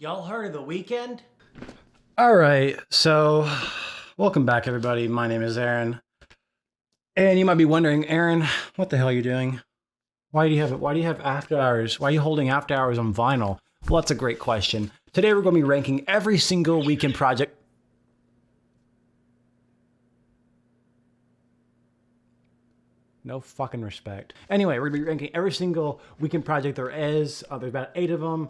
Y'all heard of The Weeknd? All right, so welcome back, everybody. My name is Aaron, and you might be wondering, Aaron, what the hell are you doing? Why do you have after hours? Why are you holding after hours on vinyl? Well, that's a great question. Today we're going to be ranking every single weekend project. No fucking respect. Anyway, we're going to be ranking every single weekend project there is. There's about 8 of them.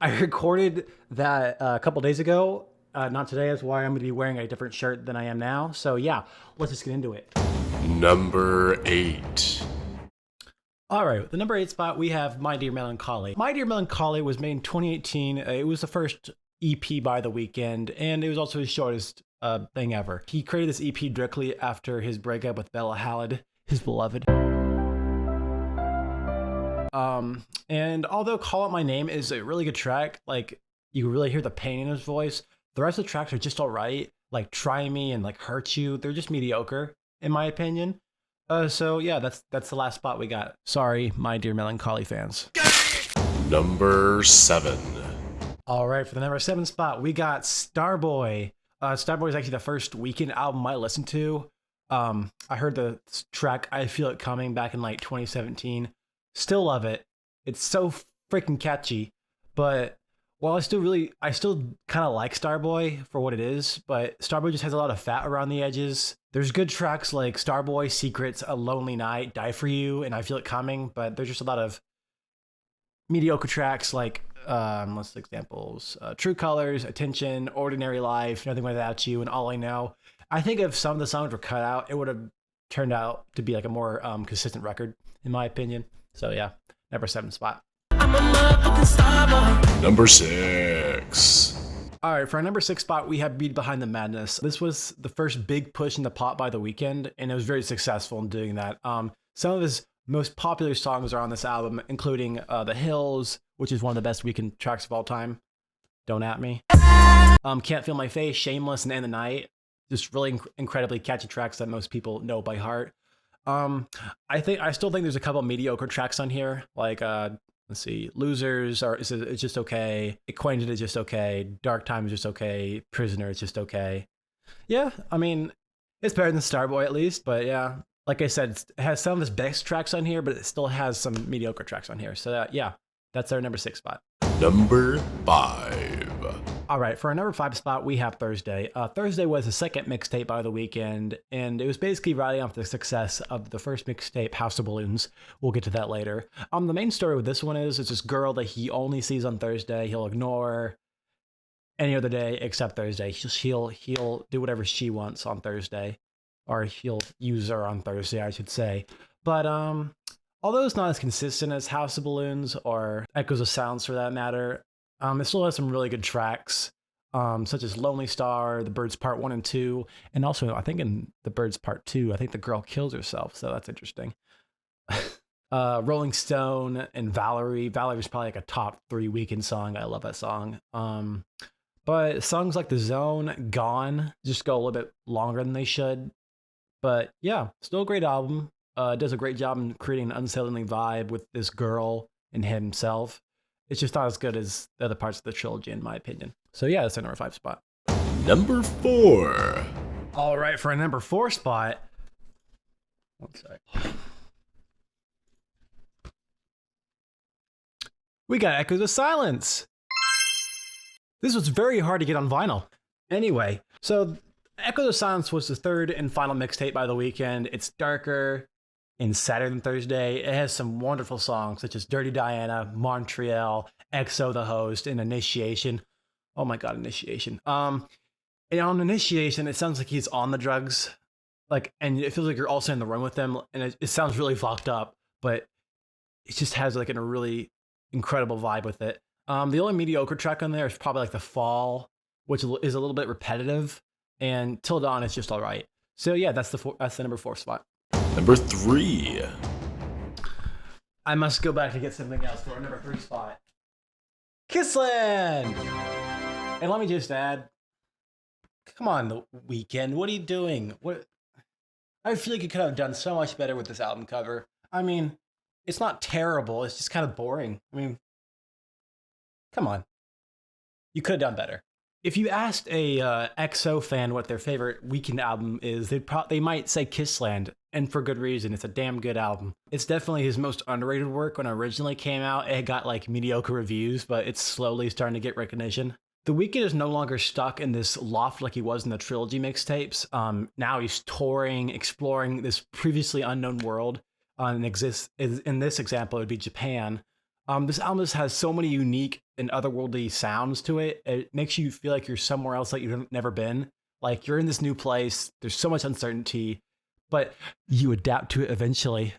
I recorded that a couple days ago. Not today, that's why I'm going to be wearing a different shirt than I am now. So yeah, let's just get into it. Number 8. All right, the number 8 spot, we have My Dear Melancholy. My Dear Melancholy was made in 2018. It was the first EP by The Weeknd, and it was also his shortest thing ever. He created this EP directly after his breakup with Bella Halid, his beloved. And although Call Out My Name is a really good track, like you really hear the pain in his voice, the rest of the tracks are just all right. Like Try Me and like Hurt You, they're just mediocre in my opinion. So yeah, that's the last spot we got. Sorry, My Dear Melancholy fans. Number 7. All right, for the number 7 spot, we got Starboy. Starboy is actually the first Weeknd album I listened to. I heard the track I Feel It Coming back in like 2017. Still love it. It's so freaking catchy. But while I still kind of like Starboy for what it is, but Starboy just has a lot of fat around the edges. There's good tracks like Starboy, Secrets, A Lonely Night, Die For You, and I Feel It Coming, but there's just a lot of mediocre tracks like, let's examples, True Colors, Attention, Ordinary Life, Nothing Without You, and All I Know. I think if some of the songs were cut out, it would have turned out to be like a more consistent record, in my opinion. So yeah, number 7 spot. I'm a motherfucking starboy. Number 6. All right, for our number 6 spot, we have Bead Behind the Madness. This was the first big push in the pop by The Weeknd, and it was very successful in doing that. Some of his most popular songs are on this album, including The Hills, which is one of the best Weeknd tracks of all time. Don't at me. Can't Feel My Face, Shameless, and End the Night. Just really incredibly catchy tracks that most people know by heart. I still think there's a couple mediocre tracks on here, like let's see, Losers it's just okay. Acquainted is just okay. Dark Time is just okay. Prisoner is just okay. Yeah, I mean, it's better than Starboy at least, but yeah, like I said, it has some of his best tracks on here, but it still has some mediocre tracks on here. So yeah, that's our number 6 spot. Number 5. All right, for our number 5 spot, we have Thursday. Thursday was the second mixtape by The Weeknd, and it was basically riding off the success of the first mixtape, House of Balloons. We'll get to that later. The main story with this one is it's this girl that he only sees on Thursday. He'll ignore any other day except Thursday. He'll do whatever she wants on Thursday, or he'll use her on Thursday, I should say. But although it's not as consistent as House of Balloons or Echoes of Sounds for that matter, it still has some really good tracks, such as Lonely Star, The Birds Part 1 and 2, and also I think in The Birds Part 2, I think the girl kills herself, so that's interesting. Rolling Stone and Valerie. Valerie's probably like a top 3 Weeknd song. I love that song. But songs like The Zone, Gone, just go a little bit longer than they should. But yeah, still a great album. Does a great job in creating an unsettling vibe with this girl and himself. It's just not as good as the other parts of the trilogy, in my opinion. So yeah, that's our number 5 spot. Number 4. All right, for a number 4 spot. One sec. We got Echoes of Silence. This was very hard to get on vinyl. Anyway, so Echoes of Silence was the third and final mixtape by The Weeknd. It's darker and sadder than Thursday. It has some wonderful songs such as Dirty Diana, Montreal, EXO the Host, and Initiation. Oh my god, Initiation. And on Initiation, it sounds like he's on the drugs. And it feels like you're also in the room with them, and it sounds really fucked up, but it just has like a really incredible vibe with it. The only mediocre track on there is probably like The Fall, which is a little bit repetitive, and Till Dawn is just all right. So yeah, that's the number 4 spot. Number 3. I must go back to get something else for our number 3 spot. Kislan! And let me just add, come on, The Weeknd, what are you doing? I feel like you could have done so much better with this album cover. I mean, it's not terrible, it's just kind of boring. I mean, come on. You could have done better. If you asked a EXO fan what their favorite Weeknd album is, they might say Kisland, and for good reason. It's a damn good album. It's definitely his most underrated work. When it originally came out, it got like mediocre reviews, but it's slowly starting to get recognition. The Weeknd is no longer stuck in this loft like he was in the trilogy mixtapes. Now he's touring, exploring this previously unknown world. In this example, it would be Japan. This album just has so many unique and otherworldly sounds to it. It makes you feel like you're somewhere else that you've never been. Like you're in this new place. There's so much uncertainty, but you adapt to it eventually.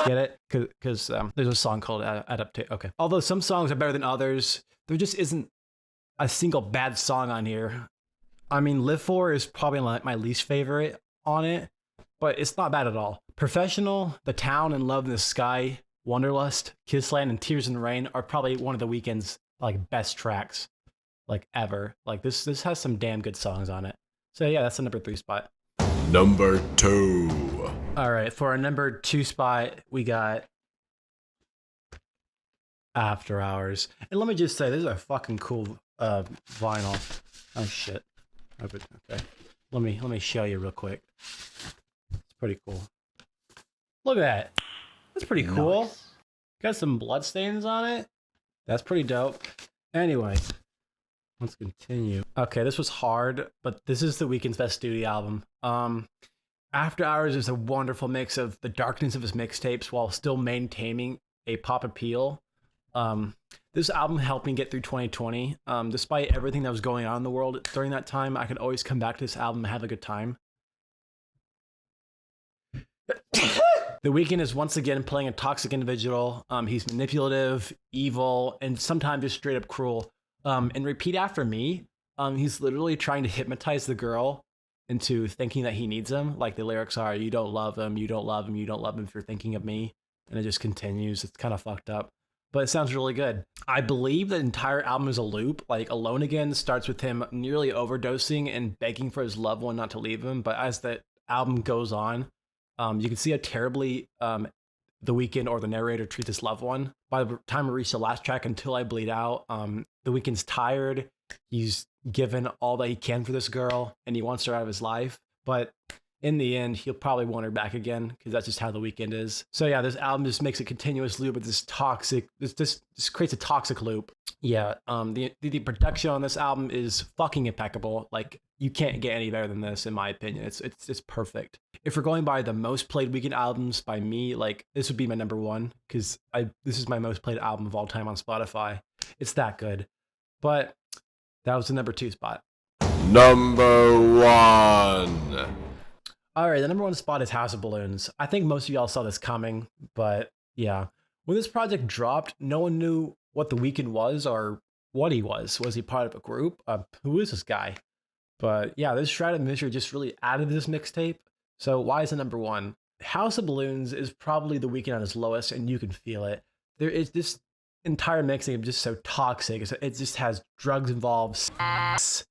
Get it? Because there's a song called Adaptate. Okay. Although some songs are better than others, there just isn't a single bad song on here. I mean, Live For is probably like my least favorite on it, but it's not bad at all. Professional, The Town, and Love in the Sky, Wanderlust, Kislan, and Tears in the Rain are probably one of the Weeknd's like best tracks like ever. Like this has some damn good songs on it. So yeah, that's the number 3 spot. Number 2. All right, for our number 2 spot, we got After Hours. And let me just say, this is a fucking cool vinyl. Oh shit. Okay. Let me show you real quick. It's pretty cool. Look at that. That's pretty cool. Nice. Got some bloodstains on it. That's pretty dope. Anyway, let's continue. Okay, this was hard, but this is the Weeknd's best studio album. After Hours is a wonderful mix of the darkness of his mixtapes while still maintaining a pop appeal. This album helped me get through 2020. Despite everything that was going on in the world during that time, I could always come back to this album and have a good time. The Weeknd is once again playing a toxic individual. He's manipulative, evil, and sometimes just straight up cruel. And Repeat After Me, he's literally trying to hypnotize the girl into thinking that he needs him. Like the lyrics are, you don't love him, you don't love him, you don't love him if you're thinking of me. And it just continues. It's kind of fucked up, but it sounds really good. I believe the entire album is a loop. Like Alone Again starts with him nearly overdosing and begging for his loved one not to leave him. But as the album goes on, you can see how terribly the Weeknd or the narrator treats his loved one. By the time we reach the last track, Until I Bleed Out, the Weeknd's tired. He's given all that he can for this girl, and he wants her out of his life. But in the end, he'll probably want her back again, because that's just how the Weeknd is. So yeah, this album just makes a continuous loop with this toxic. This creates a toxic loop. Yeah, the production on this album is fucking impeccable. Like you can't get any better than this, in my opinion. It's perfect. If we're going by the most played Weeknd albums by me, like this would be my number 1, because this is my most played album of all time on Spotify. It's that good. But that was the number 2 spot. Number 1. All right, the number 1 spot is House of Balloons. I think most of y'all saw this coming, but yeah. When this project dropped, no one knew what the Weeknd was or what he was. Was he part of a group? Who is this guy? But yeah, this Shroud of Mystery just really added to this mixtape. So why is it number 1? House of Balloons is probably the Weeknd on his lowest, and you can feel it. There is this entire mixtape just so toxic. It just has drugs involved. Sex.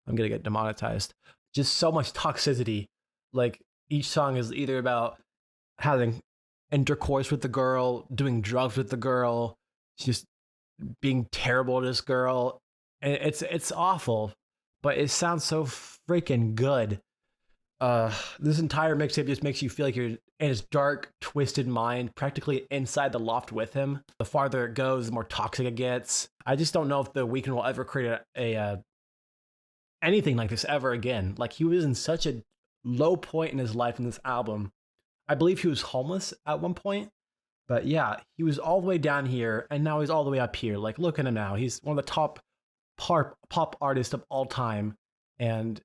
I'm gonna get demonetized. Just so much toxicity. Like each song is either about having intercourse with the girl, doing drugs with the girl, just being terrible to this girl. And it's awful, but it sounds so freaking good. This entire mixtape just makes you feel like you're in his dark, twisted mind, practically inside the loft with him. The farther it goes, the more toxic it gets. I just don't know if the Weeknd will ever create a anything like this ever again. Like he was in such a low point in his life in this album. I believe he was homeless at one point, but yeah, he was all the way down here, and now he's all the way up here. Like, look at him now. He's one of the top pop artists of all time, and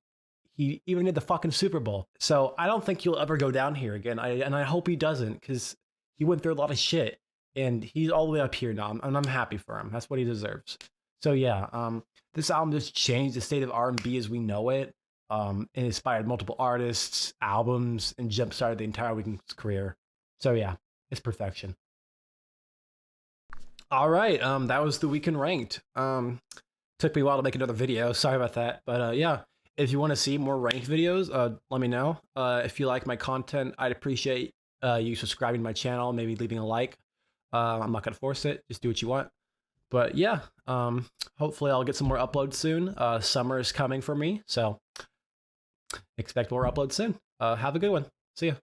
he even did the fucking Super Bowl. So I don't think he'll ever go down here again. I hope he doesn't, because he went through a lot of shit, and he's all the way up here now, and I'm happy for him. That's what he deserves. So yeah, this album just changed the state of R&B as we know it. It inspired multiple artists, albums, and jump-started the entire Weeknd's career. So yeah, it's perfection. All right, that was the Weeknd Ranked. Took me a while to make another video. Sorry about that. But yeah, if you want to see more ranked videos, let me know. If you like my content, I'd appreciate you subscribing to my channel, maybe leaving a like. I'm not going to force it. Just do what you want. But yeah, hopefully I'll get some more uploads soon. Summer is coming for me, so expect more uploads soon. Have a good one. See ya.